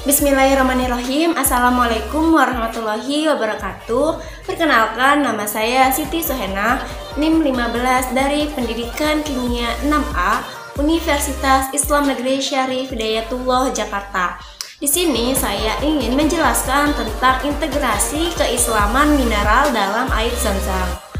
Bismillahirrahmanirrahim. Assalamualaikum warahmatullahi wabarakatuh. Perkenalkan, nama saya Siti Sohena, NIM 15 dari Pendidikan Kimia 6A, Universitas Islam Negeri Syarif Hidayatullah Jakarta. Di sini saya ingin menjelaskan tentang integrasi keislaman mineral dalam air Zam-Zam.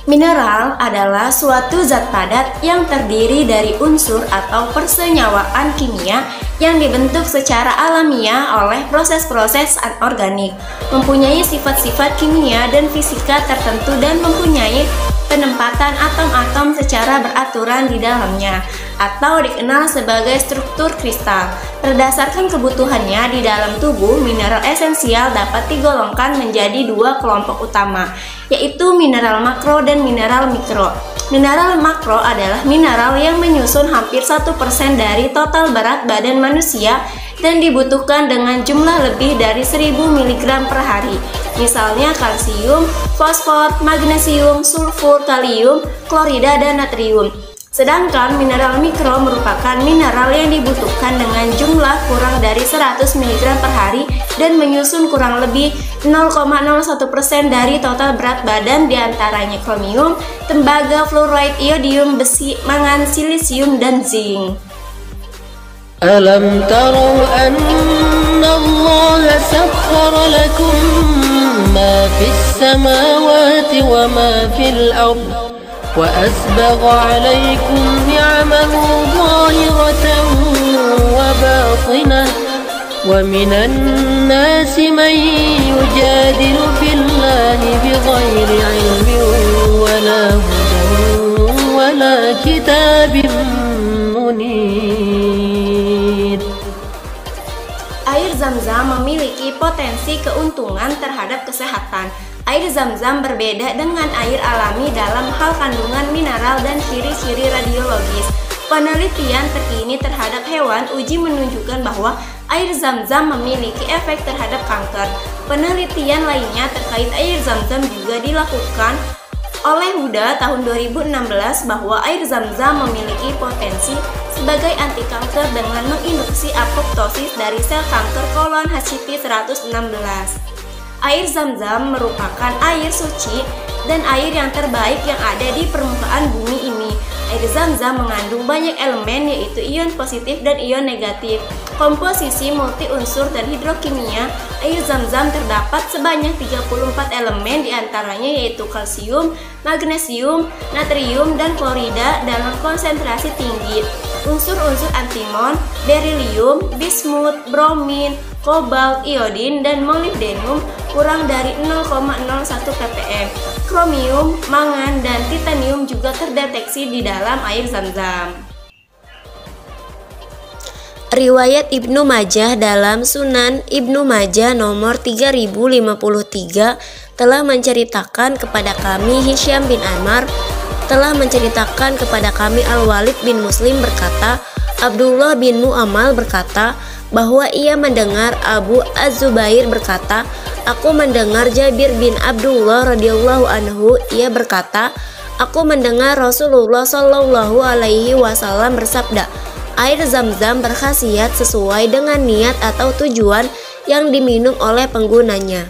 Mineral adalah suatu zat padat yang terdiri dari unsur atau persenyawaan kimia yang dibentuk secara alamiah oleh proses-proses anorganik, mempunyai sifat-sifat kimia dan fisika tertentu dan mempunyai penempatan atom-atom secara beraturan di dalamnya, atau dikenal sebagai struktur kristal. Berdasarkan kebutuhannya di dalam tubuh, mineral esensial dapat digolongkan menjadi dua kelompok utama, yaitu mineral makro dan mineral mikro. Mineral makro adalah mineral yang menyusun hampir 1% dari total berat badan manusia dan dibutuhkan dengan jumlah lebih dari 1000 mg per hari. Misalnya kalsium, fosfor, magnesium, sulfur, kalium, klorida, dan natrium. Sedangkan mineral mikro merupakan mineral yang dibutuhkan dengan jumlah kurang dari 100 mg per hari dan menyusun kurang lebih 0,01% dari total berat badan, diantaranya kromium, tembaga, fluoride, iodium, besi, mangan, silisium, dan zinc. Alam tarau anna Allah sakhkhara lakum ma fis samawati wa ma fil ardh وأسبغ عليكم نعمه ظاهرة وباطنة ومن الناس من يجادل في الله بغير علم ولا هدى ولا كتاب منير. Air Zam-Zam memiliki potensi keuntungan terhadap kesehatan. Air Zam-Zam berbeda dengan air alami dalam hal kandungan mineral dan ciri-ciri radiologis. Penelitian terkini terhadap hewan uji menunjukkan bahwa air Zam-Zam memiliki efek terhadap kanker. Penelitian lainnya terkait air Zam-Zam juga dilakukan oleh Huda tahun 2016 bahwa air Zam-Zam memiliki potensi sebagai anti kanker dengan menginduksi apoptosis dari sel kanker kolon HCT116. Air Zam-Zam merupakan air suci dan air yang terbaik yang ada di permukaan bumi ini. Air Zam-Zam mengandung banyak elemen, yaitu ion positif dan ion negatif. Komposisi multi unsur dan hidrokimia air Zam-Zam terdapat sebanyak 34 elemen, diantaranya yaitu kalsium, magnesium, natrium, dan klorida dalam konsentrasi ppm. Unsur-unsur antimon, berilium, bismut, bromin, kobalt, iodin, dan molibdenum kurang dari 0,01 ppm. Kromium, mangan, dan titanium juga terdeteksi di dalam air Zam-Zam. Riwayat Ibnu Majah dalam Sunan Ibnu Majah nomor 3053 telah menceritakan kepada kami Hisyam bin Ammar telah menceritakan kepada kami Al-Walid bin Muslim berkata, Abdullah bin Mu'ammal berkata bahwa ia mendengar Abu Az-Zubair berkata, aku mendengar Jabir bin Abdullah radhiyallahu anhu, ia berkata, aku mendengar Rasulullah shallallahu alaihi wasallam bersabda, air Zam-Zam berkhasiat sesuai dengan niat atau tujuan yang diminum oleh penggunanya.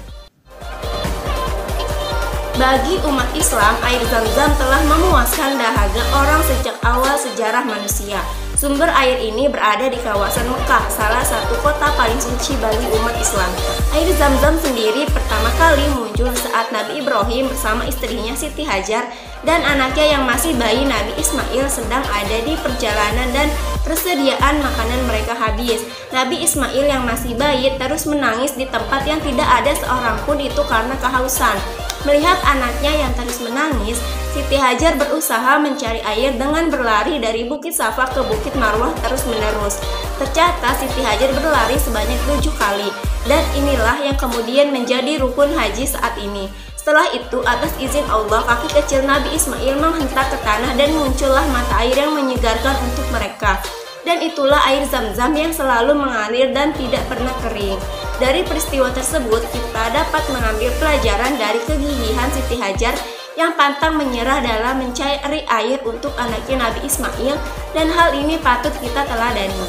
Bagi umat Islam, air Zam-Zam telah memuaskan dahaga orang sejak awal sejarah manusia. Sumber air ini berada di kawasan Mekah, salah satu kota paling suci bagi umat Islam. Air Zam-Zam sendiri pertama kali muncul saat Nabi Ibrahim bersama istrinya Siti Hajar dan anaknya yang masih bayi Nabi Ismail sedang ada di perjalanan dan persediaan makanan mereka habis. Nabi Ismail yang masih bayi terus menangis di tempat yang tidak ada seorang pun itu karena kehausan. Melihat anaknya yang terus menangis, Siti Hajar berusaha mencari air dengan berlari dari Bukit Safa ke Bukit Marwah terus-menerus. Tercatat Siti Hajar berlari sebanyak 7 kali, dan inilah yang kemudian menjadi rukun haji saat ini. Setelah itu, atas izin Allah, kaki kecil Nabi Ismail menghentak ke tanah dan muncullah mata air yang menyegarkan untuk mereka. Dan itulah air Zam-Zam yang selalu mengalir dan tidak pernah kering. Dari peristiwa tersebut, kita dapat mengambil pelajaran dari kegigihan Siti Hajar yang pantang menyerah dalam mencari air untuk anaknya Nabi Ismail, dan hal ini patut kita teladani.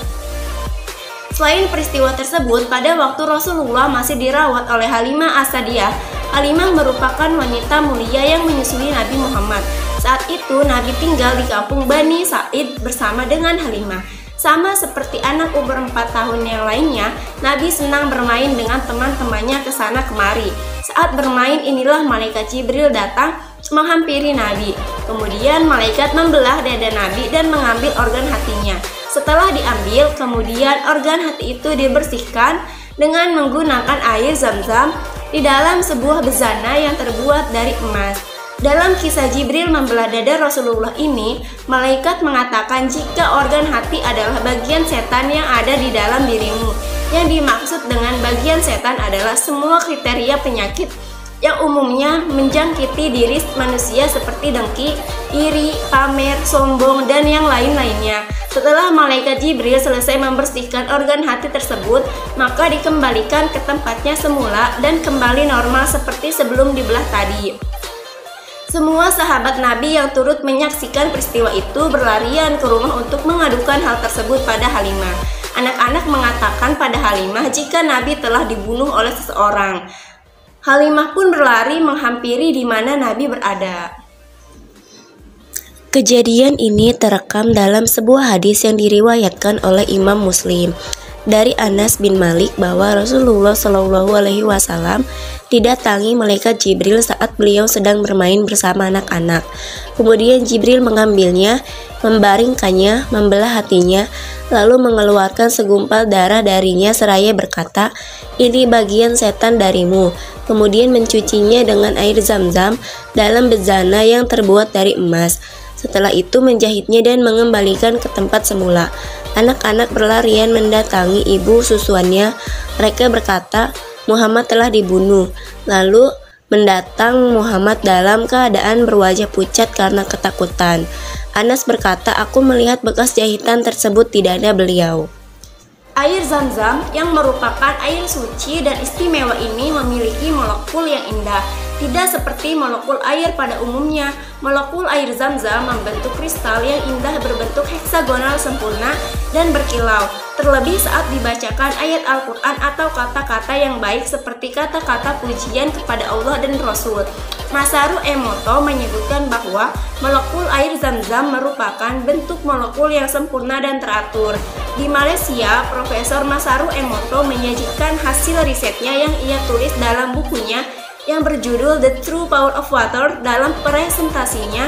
Selain peristiwa tersebut, pada waktu Rasulullah masih dirawat oleh Halimah As-Sa'diyah, Halimah merupakan wanita mulia yang menyusui Nabi Muhammad. Saat itu Nabi tinggal di kampung Bani Sa'id bersama dengan Halimah. Sama seperti anak umur 4 tahun yang lainnya, Nabi senang bermain dengan teman-temannya ke sana kemari. Saat bermain inilah malaikat Jibril datang menghampiri Nabi. Kemudian malaikat membelah dada Nabi dan mengambil organ hatinya. Setelah diambil, kemudian organ hati itu dibersihkan dengan menggunakan air zam-zam di dalam sebuah bezana yang terbuat dari emas. Dalam kisah Jibril membelah dada Rasulullah ini, malaikat mengatakan jika organ hati adalah bagian setan yang ada di dalam dirimu. Yang dimaksud dengan bagian setan adalah semua kriteria penyakit yang umumnya menjangkiti diri manusia seperti dengki, iri, pamer, sombong, dan yang lain-lainnya. Setelah malaikat Jibril selesai membersihkan organ hati tersebut, maka dikembalikan ke tempatnya semula dan kembali normal seperti sebelum dibelah tadi. Semua sahabat Nabi yang turut menyaksikan peristiwa itu berlarian ke rumah untuk mengadukan hal tersebut pada Halimah. Anak-anak mengatakan pada Halimah jika Nabi telah dibunuh oleh seseorang. Halimah pun berlari menghampiri di mana Nabi berada. Kejadian ini terekam dalam sebuah hadis yang diriwayatkan oleh Imam Muslim dari Anas bin Malik bahwa Rasulullah Shallallahu Alaihi Wasallam didatangi malaikat Jibril saat beliau sedang bermain bersama anak-anak. Kemudian Jibril mengambilnya, membaringkannya, membelah hatinya, lalu mengeluarkan segumpal darah darinya seraya berkata, "Ini bagian setan darimu." Kemudian mencucinya dengan air zam-zam dalam bezana yang terbuat dari emas. Setelah itu menjahitnya dan mengembalikan ke tempat semula. Anak-anak berlarian mendatangi ibu susuannya. Mereka berkata, "Muhammad telah dibunuh." Lalu mendatang Muhammad dalam keadaan berwajah pucat karena ketakutan. Anas berkata, "Aku melihat bekas jahitan tersebut di dada beliau." Air zam-zam yang merupakan air suci dan istimewa ini memiliki molekul yang indah. Tidak seperti molekul air pada umumnya, molekul air zam-zam membentuk kristal yang indah berbentuk heksagonal sempurna dan berkilau. Terlebih saat dibacakan ayat Al-Quran atau kata-kata yang baik seperti kata-kata pujian kepada Allah dan Rasul. Masaru Emoto menyebutkan bahwa molekul air zam-zam merupakan bentuk molekul yang sempurna dan teratur. Di Malaysia, Profesor Masaru Emoto menyajikan hasil risetnya yang ia tulis dalam bukunya yang berjudul The True Power of Water. Dalam presentasinya,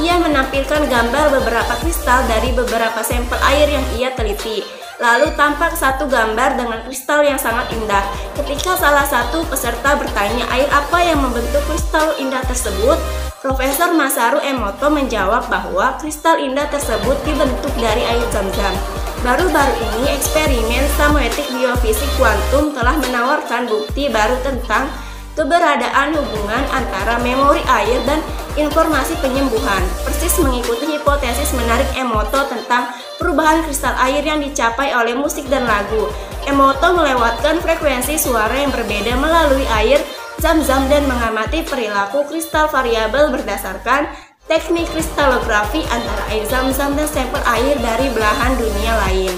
ia menampilkan gambar beberapa kristal dari beberapa sampel air yang ia teliti. Lalu tampak satu gambar dengan kristal yang sangat indah. Ketika salah satu peserta bertanya air apa yang membentuk kristal indah tersebut, Profesor Masaru Emoto menjawab bahwa kristal indah tersebut dibentuk dari air zam-zam. Baru-baru ini eksperimen semiotik biofisik kuantum telah menawarkan bukti baru tentang keberadaan hubungan antara memori air dan informasi penyembuhan, persis mengikuti hipotesis menarik Emoto tentang perubahan kristal air yang dicapai oleh musik dan lagu. Emoto melewatkan frekuensi suara yang berbeda melalui air zam-zam dan mengamati perilaku kristal variabel berdasarkan teknik kristalografi antara air zam-zam dan sampel air dari belahan dunia lain.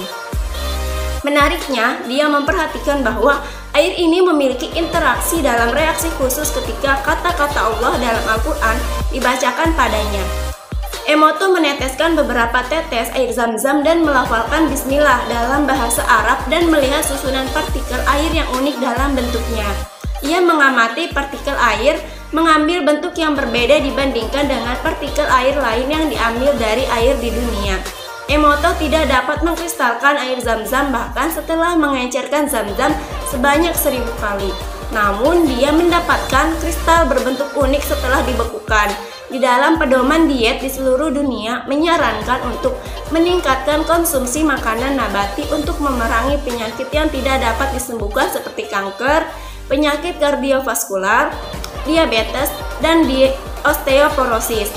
Menariknya, dia memperhatikan bahwa air ini memiliki interaksi dalam reaksi khusus ketika kata-kata Allah dalam Al-Quran dibacakan padanya. Emoto meneteskan beberapa tetes air zam-zam dan melafalkan bismillah dalam bahasa Arab dan melihat susunan partikel air yang unik dalam bentuknya. Ia mengamati partikel air mengambil bentuk yang berbeda dibandingkan dengan partikel air lain yang diambil dari air di dunia. Emoto tidak dapat mengkristalkan air zam-zam bahkan setelah mengencerkan zam-zam sebanyak 1000 kali. Namun dia mendapatkan kristal berbentuk unik setelah dibekukan. Di dalam pedoman diet di seluruh dunia menyarankan untuk meningkatkan konsumsi makanan nabati untuk memerangi penyakit yang tidak dapat disembuhkan seperti kanker, penyakit kardiovaskular, diabetes, dan osteoporosis.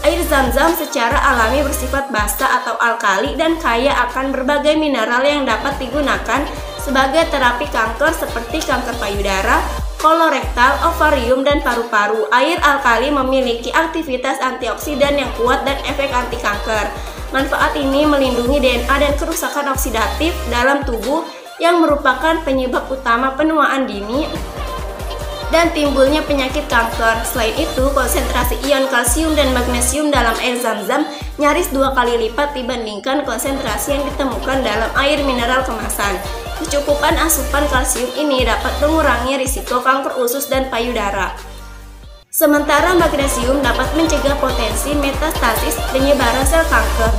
Air zam-zam secara alami bersifat basa atau alkali dan kaya akan berbagai mineral yang dapat digunakan sebagai terapi kanker seperti kanker payudara, kolorektal, ovarium, dan paru-paru. Air alkali memiliki aktivitas antioksidan yang kuat dan efek anti kanker. Manfaat ini melindungi DNA dan kerusakan oksidatif dalam tubuh yang merupakan penyebab utama penuaan dini dan timbulnya penyakit kanker. Selain itu, konsentrasi ion kalsium dan magnesium dalam air Zam-Zam nyaris 2 kali lipat dibandingkan konsentrasi yang ditemukan dalam air mineral kemasan. Kecukupan asupan kalsium ini dapat mengurangi risiko kanker usus dan payudara. Sementara magnesium dapat mencegah potensi metastasis penyebaran sel kanker.